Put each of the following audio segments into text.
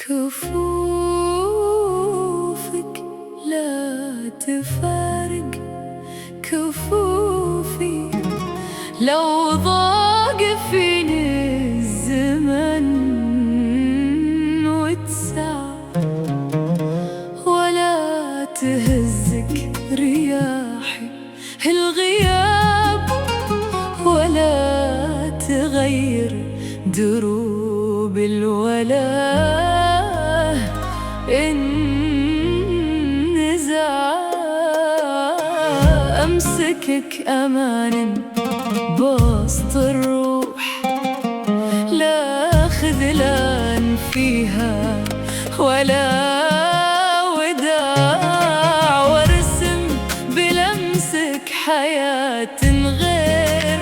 كفوفك لا تفارق كفوفي، لو ضاق فيني الزمن واتسع، ولا تهزك رياحي الغياب، ولا تغير دروب الولاء النزاع. أمسكك أمان بوسط الروح، لا خذلان فيها ولا وداع، وارسم بلمسك حياة غير،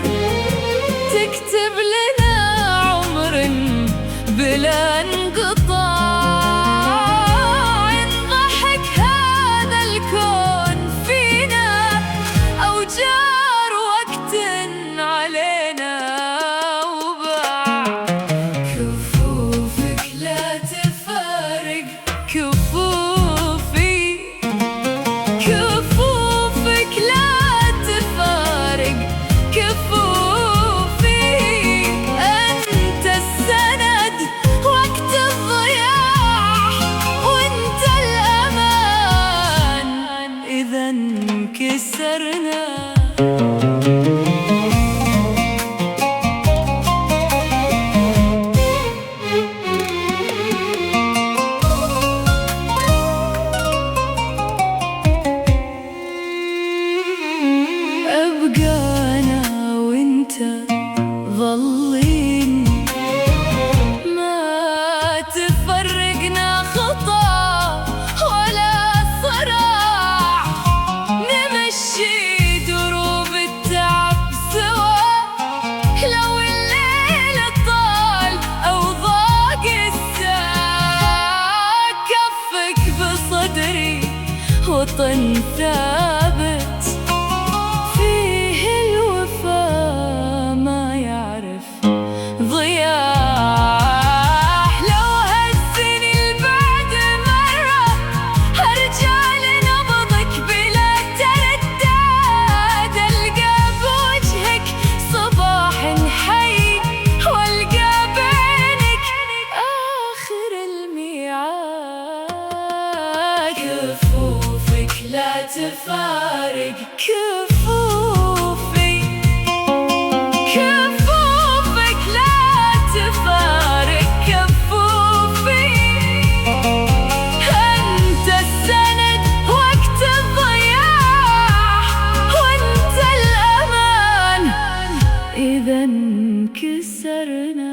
تكتب لنا عمر بلا انقطاع. ينضحك هذا الكون فينا أو جار وقت علينا وباع. كفوفك لا تفارق كفوفي، كفوفك لا تفارق كفوفي. أنت السند وقت الضياع، وانت الأمان إذا انكسرنا. أبقى أنا وإنت ظلين، ما تفرقنا خطا ولا صراع، نمشي دروب التعب سوا، لو الليل طال أو ضاق الساعة. كفك بصدري وطن ثابت، فيه الوفا ما يعرف ضياع. لو هزني البعد مرة هرجع لنبضك بلا ترداد، ألقى بوجهك صباح حي، والقى بينك آخر الميعاد. كفوفك لا تفارق كفوفي، كفوفك لا تفارق كفوفي. أنت السند وقت الضياع، وانت الأمان إذا انكسرنا.